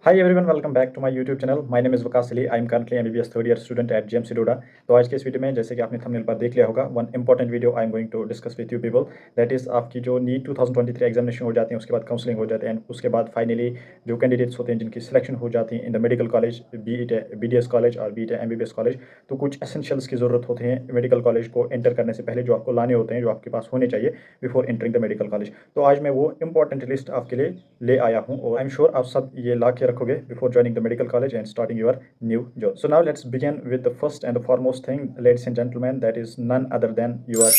Hi everyone, welcome back to my YouTube channel. My name is Vikas Ali. I am currently MBBS third year student at JMC Doda. तो आज के इस video में जैसे कि आपने थंबनेल पर देख लिया होगा one important video I am going to discuss with you people that is आपकी जो नीट 2023 एग्जामिनेशन हो जाती है उसके बाद काउंसलिंग हो जाती है एंड उसके बाद फाइनली जो कैंडिडेट्स होते हैं जिनकी सिलेक्शन हो जाती है इन the medical college BDS college और BT MBBS कॉलेज तो कुछ एसेंशियल्स की ज़रूरत होती है मेडिकल कॉलेज को एंटर करने से पहले जो आपको लाने होते हैं जो आपके पास होने चाहिए before entering the medical college. तो आज मैं वो इंपॉर्टेंट लिस्ट आपके लिए ले आया हूँ और आई एम श्योर आप सब ये ला के रखोगे before joining the medical college and starting your new job. So now let's begin with the first and the foremost thing, ladies and gentlemen, that is none other than your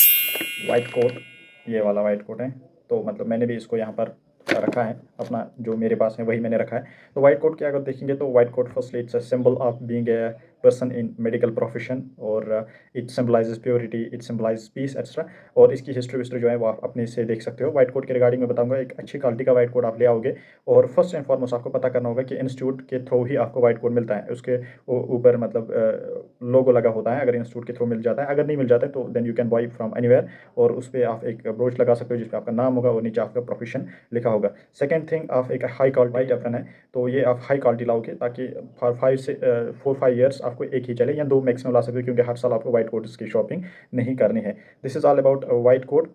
white coat. ये वाला white coat है, तो मतलब मैंने भी इसको यहाँ पर रखा है, अपना जो मेरे पास है वही मैंने रखा है। तो वाइट कोट की अगर देखेंगे तो white coat firstly it's a symbol of being a person in medical profession और it symbolises purity, it symbolise peace extra. और इसकी हिस्ट्री जो है वो आप अपने से देख सकते हो। वाइट कोट के रिगार्डिंग में बताऊंगा, एक अच्छी क्वालिटी का वाइट कोट आप ले आओगे और फर्स्ट एंड फॉरमोस्ट आपको पता करना होगा कि इंस्टीट्यूट के थ्रू ही आपको वाइट कोट मिलता है। उसके ऊपर मतलब लोगो लगा होता है अगर इंस्टीट्यूट के थ्रू मिल जाता है, अगर नहीं मिल जाता है तो then you can buy from anywhere और उस पर आप एक ब्रोच लगा सकते हो जिस पर आपका नाम होगा और नीचे आपका प्रोफेशन लिखा होगा। सेकंड थिंग, आप एक हाई क्वालिटी वाइट एप्रन है तो ये आप हाई क्वालिटी लाओगे ताकि फॉर 4-5 ईयर्स आपको एक ही चले या 2 मैक्सिमम ला सकते हो, क्योंकि हर साल आपको वाइट कोट्स की शॉपिंग नहीं करनी है। This is all about white coat.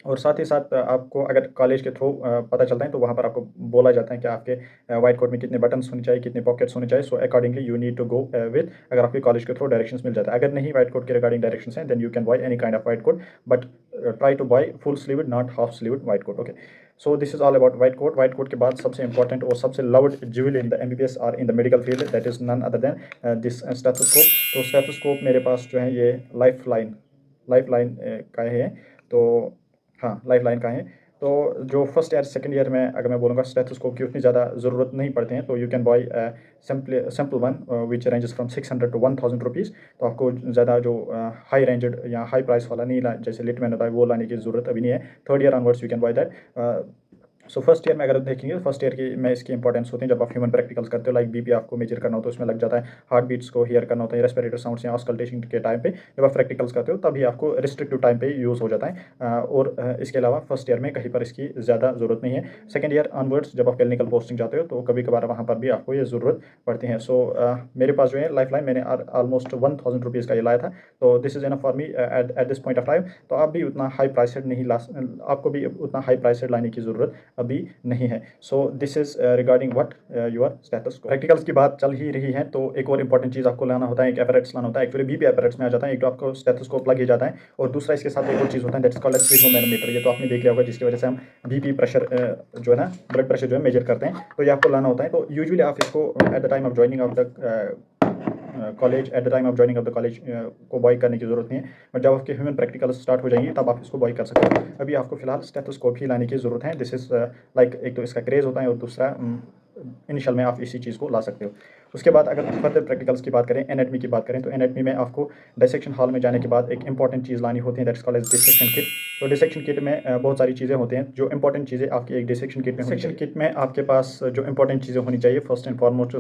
और साथ ही साथ आपको अगर कॉलेज के थ्रू पता चलता है तो वहाँ पर आपको बोला जाता है कि आपके वाइट कोट में कितने बटन्स होने चाहिए, कितने पॉकेट्स होने चाहिए। So accordingly you need to go with, अगर आपके कॉलेज के थ्रू डायरेक्शंस मिल जाता है। अगर नहीं वाइट कोट के रिगार्डिंग डायरेक्शंस हैं then you can buy any kind of white coat, but try to buy full sleeved not half sleeved white coat. Okay, so this is all about white coat. White coat के बाद सबसे important और सबसे loved jewel in the MBBS और in the medical field that is none other than this stethoscope. तो stethoscope मेरे पास जो है ये लाइफ लाइन का है, तो हाँ लाइफ लाइन का है। तो जो फर्स्ट ईयर सेकंड ईयर में अगर मैं बोलूँगा स्टेथोस्कोप की उतनी ज़्यादा ज़रूरत नहीं पड़ती हैं, तो you can bye simple one which ranges from 600 to 1000 rupees. तो आपको ज़्यादा जो हाई रेंजड या हाई प्राइस वाला नहीं ला, जैसे लिटमैन होता है वो लाने की ज़रूरत अभी नहीं है। Third year onwards you can by that. So first year में अगर देखेंगे, फर्स्ट ईयर की में इसकी इंपॉर्टेंस होती है जब आप ह्यूमन प्रैक्टिकल्स करते हो, लाइक बीपी आपको मेजर करना होता है, उसमें लग जाता है हार्ट बीट्स को हियर करना होता है, रेस्पिरेटर साउंड्स या ऑस्कल्टेशन के टाइम पे जब आप प्रैक्टिकल्स करते हो तभी आपको रिस्ट्रिक्टिव टाइम पे यूज़ हो जाता है। और इसके अलावा फर्स्ट ईयर में कहीं पर इसकी ज़्यादा ज़रूरत नहीं है। सेकेंड ईयर ऑनवर्ड्स जब आप क्लिनिकल पोस्टिंग जाते हो तो कभी कभार वहाँ पर भी आपको ये ज़रूरत पड़ती है। सो मेरे पास जो है लाइफ लाइन मैंने ऑलमोस्ट 1000 रुपीज़ का ये लाया था, तो this is enough for me at this point of time. तो आप भी उतना हाई प्राइसेड नहीं ला, आपको भी उतना हाई प्राइसेड लाने की ज़रूरत अभी नहीं है। सो this is regarding what your stethoscope. Practicals की बात चल ही रही है तो एक और इंपॉर्टेंट चीज़ आपको लाना होता है, एक एपरेट्स लाना होता है। एक्चुअली बीपी एपरेट्स में आ जाता है, एक तो आपको स्टेथोस्कोप लग ही जाता है और दूसरा इसके साथ एक और चीज़ होता है दैट्स कॉल्ड स्फिग्मोमैनोमीटर। ये तो आपने देख लिया होगा, जिसकी वजह से हम बीपी प्रेशर जो है ना, ब्लड प्रेशर जो है मेजर करते हैं, तो ये आपको लाना होता है। तो यूजुअली आप इसको at the time of joining of the college at the time of joining of the college को बॉय करने की जरूरत नहीं है, बट जब आपके ह्यूमन प्रैक्टिकल स्टार्ट हो जाएंगे तब आप इसको बॉय कर सकते हो। अभी आपको फिलहाल स्टेथोस्कोप ही लाने की ज़रूरत है। दिस इज़ लाइक, एक तो इसका क्रेज़ होता है और दूसरा इनिशियल में आप इसी चीज़ को ला सकते हो। उसके बाद अगर फर्दर प्रैक्टिकल्स की बात करें, एनाटमी की बात करें, तो एनाटमी में आपको डिसेक्शन हॉल में जाने के बाद एक इंपॉर्टेंट चीज़ लानी होती है that's called as dissection kit. तो डिसेक्शन किट में बहुत सारी चीज़ें होती हैं, जो इंपॉर्टेंट चीज़ें आपकी एक डिसेक्शन किट में डिसेक्शन किट में आपके पास जो इंपॉर्टेंट चीज़ें होनी चाहिए, फर्स्ट एंड फॉरमोस्ट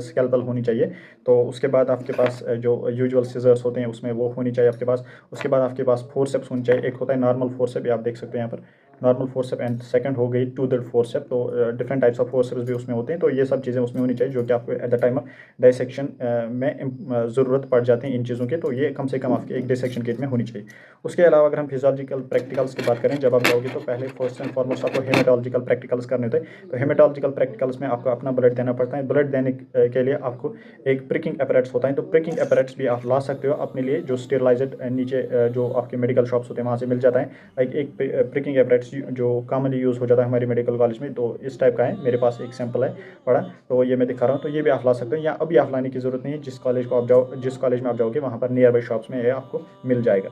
स्कैल्पल होनी चाहिए। तो उसके बाद आपके पास जो यूजुअल सिजर्स होते हैं उसमें वो होनी चाहिए आपके पास। उसके बाद आपके पास फोर्सेप्स होनी चाहिए। एक होता है नॉर्मल फोर्सेप, आप देख सकते हैं यहाँ पर नॉर्मल फोर्सेप, एंड सेकंड हो गई टू-थर्ड फोर्सेप। तो डिफरेंट टाइप्स ऑफ फोर्सेप्स भी उसमें होते हैं, तो ये सब चीज़ें उसमें होनी चाहिए जो कि आपको at the time of dissection में ज़रूरत पड़ जाती है इन चीज़ों की। तो ये कम से कम आपके एक डिसेक्शन किट में होनी चाहिए। उसके अलावा अगर हम फिजियोलॉजिकल प्रैक्टिकल्स की बात करें, जब आप जाओगे तो पहले फर्स्ट एंड फॉरमोस्ट आपको हेमेटोलॉजिकल प्रैक्टिकल्स करने होते हैं। तो हेमेटोलॉजिकल प्रैक्टिकल्स में आपको अपना ब्लड देना पड़ता है। ब्लड देने के लिए आपको एक प्रिकिंग अपैरेट्स होता है, तो प्रिकिंग अपैरेट्स भी आप ला सकते हो अपने लिए, जो स्टेरिलाइज्ड नीचे जो आपके मेडिकल शॉप्स होते हैं वहाँ से मिल जाता है। लाइक एक प्रिकिंग अपैरेट्स जो कॉमनली यूज़ हो जाता है हमारे मेडिकल कॉलेज में, तो इस टाइप का है। मेरे पास एक सैम्पल है बड़ा, तो ये मैं दिखा रहा हूँ। तो ये भी आप ला सकते हो, या अभी आप लाने की ज़रूरत नहीं है। जिस कॉलेज को आप जाओ, जिस कॉलेज में आप जाओगे वहाँ पर नियर बाई शॉप्स में ये आपको मिल जाएगा।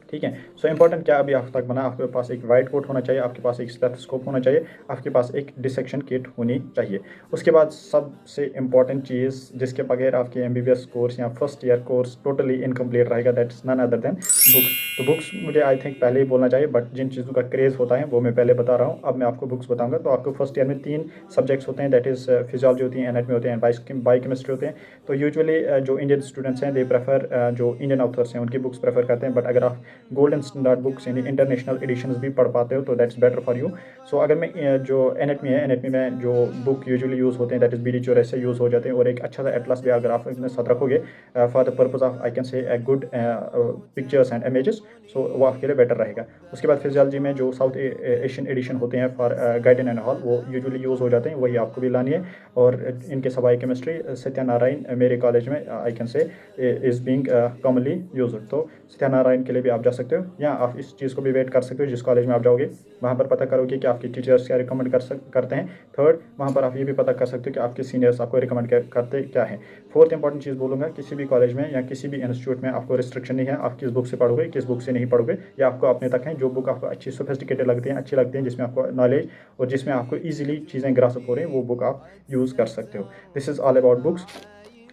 ठीक है, सो इंपॉर्टेंट क्या अभी आप तक बना, आपके पास एक वाइट कोट होना चाहिए, आपके पास एक स्टेथोस्कोप होना चाहिए, आपके पास एक डिसेक्शन किट होनी चाहिए। उसके बाद सबसे इंपॉर्टेंट चीज़ जिसके बगैर आपके MBBS कोर्स या first year course totally incomplete रहेगा, that's none other than books. तो बुक्स मुझे आई थिंक पहले ही बोलना चाहिए, बट जिन चीज़ों का क्रेज़ होता है वो मैं पहले बता रहा हूँ। अब मैं आपको बुक्स बताऊँगा। तो आपको फर्स्ट ईयर में 3 सब्जेक्ट्स होते हैं, दैट इज़ फिजियोलॉजी होती है, एनाटमी होते हैं, बायोकेमिस्ट्री होते हैं। तो यूजुअली जो इंडियन स्टूडेंट्स हैं दे प्रेफर जो इंडियन ऑथर्स हैं उनकी बुक्स प्रेफर करते हैं, बट अगर आप गोल्डन स्टैंडर्ड बुक्स यानी इंटरनेशनल एडिशंस भी पढ़ पाते हो, तो दैट्स बेटर फॉर यू। सो अगर मैं जो एनेटमी है, एनेटमी में जो बुक यूजुअली यूज़ होते हैं दैट इज़ BD चौरस से यूज़ हो जाते हैं, और एक अच्छा सा एटलस भी अगर आप अपने साथ रखोगे for the purpose of I can say a good pictures and images, so वो आपके लिए बेटर रहेगा। उसके बाद फिजियोलॉजी में जो साउथ एशियन एडिशन होते हैं फॉर गाइडन एंड हॉल, वो यूजुअली यूज़ हो जाते हैं, वही आपको भी लानी है। और इनके सवाई केमिस्ट्री सत्यानारायण मेरे कॉलेज में आई कैन से इज़ बीइंग कॉमनली यूज, तो सत्यानारायण के लिए भी आप जा सकते हो, या आप इस चीज़ को भी वेट कर सकते हो जिस कॉलेज में आप जाओगे वहाँ पर पता करोगे कि आपके टीचर्स क्या रिकमेंड करते हैं। थर्ड, वहाँ पर आप ये भी पता कर सकते हो कि आपके सीनियर्स आपको रिकमेंड करते क्या है। फोर्थ इंपॉर्टेंट चीज़ बोलूँगा, किसी भी कॉलेज में या किसी भी इंस्टीट्यूट में आपको रिस्ट्रिक्शन नहीं है आप किस बुक से पढ़ोगे किस बुक से नहीं पढ़ोगे, या आपको अपने तक है। जो बुक आपको अच्छी सोफिस्टिकेटेड लगती हैं, अच्छी लगती हैं, जिसमें आपको नॉलेज और जिसमें आपको ईजिली चीज़ें ग्रास्प हो रही हैं, वो बुक आप यूज़ कर सकते हो। This is all about books.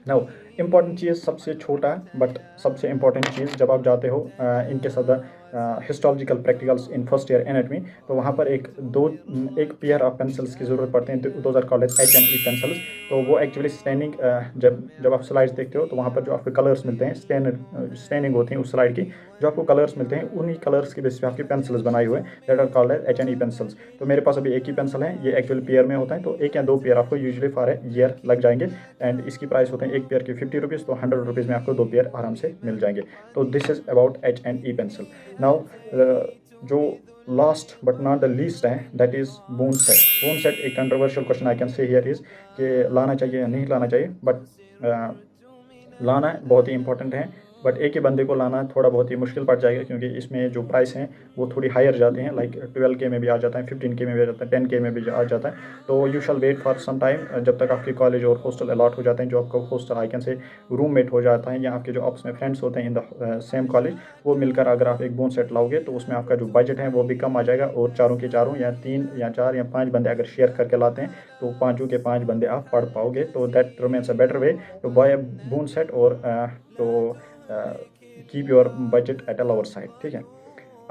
Now important चीज़ सबसे छोटा बट सबसे इम्पॉर्टेंट चीज़, जब आप जाते हो इनके साथ histological practicals in first year anatomy, तो वहाँ पर एक पेयर ऑफ पेंसिल्स की ज़रूरत पड़ती है, those are called as HNE pencils. तो वो एक्चुअली स्टैंडिंग, जब आप स्लाइड्स देखते हो तो वहाँ पर जो आपको कलर्स मिलते हैं, स्टैंडिंग होती हैं उस स्लाइड की, जो आपको कलर्स मिलते हैं उन्हीं कलर्स की बेस पे आपकी पेंसिल्स बनाई हुए हैं, that are called as HNE pencils. तो मेरे पास अभी एक ही पेंसिल है, ये एक्चुअली पेयर में होता है, तो एक या दो पेयर आपको यूजुअली फॉर ए ईयर लग जाएंगे, एंड इसकी प्राइस होते हैं एक पेयर की 50 रुपीज़, तो 100 रुपीज़ में आपको दो पेयर आराम से मिल जाएंगे। तो this is about HNE pencil. Now जो last but not the least है, that is bone set. Bone set एक controversial question I can say here is कि लाना चाहिए या नहीं लाना चाहिए, बट लाना बहुत ही इंपॉर्टेंट है, बट एक ही बंदे को लाना थोड़ा बहुत ही मुश्किल पड़ जाएगा, क्योंकि इसमें जो प्राइस हैं वो थोड़ी हायर जाती हैं, लाइक 12K में भी आ जाता है, 15K में भी आ जाता है, 10K में भी आ जाता है। तो you shall wait for some time, जब तक आपके कॉलेज और हॉस्टल अलॉट हो जाते हैं, जो आपका हॉस्टल आई कैन से रूममेट हो जाता है, या आपके जो आपस में फ्रेंड्स होते हैं इन द सेम कॉलेज, वो मिलकर अगर आप एक बोन सेट लाओगे तो उसमें आपका जो बजट है वो भी कम आ जाएगा, और चारों के चारों या 3 या 4 या 5 बंदे अगर शेयर करके लाते हैं तो पाँचों के 5 बंदे आप पढ़ पाओगे। तो that remains a better way to buy a bone set, और तो keep your budget at a lower side, ठीक है।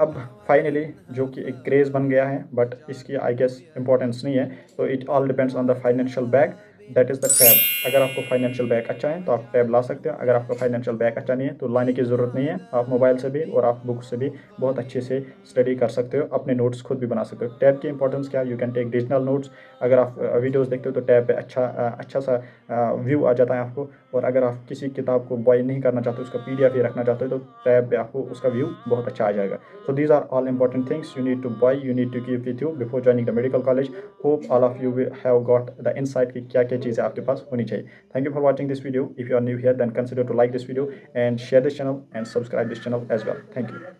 अब फाइनली जो कि एक क्रेज़ बन गया है, बट इसकी आई गेस इंपॉर्टेंस नहीं है, तो it all depends on the financial back, that is the tab. अगर आपको फाइनेंशियल बैक अच्छा है तो आप टैब ला सकते हो, अगर आपका फाइनेंशियल बैक अच्छा नहीं है तो लाने की ज़रूरत नहीं है, आप मोबाइल से भी और आप बुक से भी बहुत अच्छे से स्टडी कर सकते हो, अपने नोट्स खुद भी बना सकते हो। टैब की इंपॉर्टेंस क्या है, you can tech digital notes. अगर आप वीडियोज़ देखते हो तो टैब पे अच्छा सा व्यू आ जाता है आपको, और अगर आप किसी किताब को बॉय नहीं करना चाहते, उसका PDF ही रखना चाहते हो, तो टैब पे आपको उसका व्यू बहुत अच्छा आ जाएगा। So these are all important things you need to buy, you need to keep with you before joining the medical college. Hope all of you will have got the insight कि क्या क्या चीज़ें आपके पास होनी चाहिए। Thank you for watching this video. If you are new here, then consider to like this video and share this channel and subscribe this channel as well. Thank you.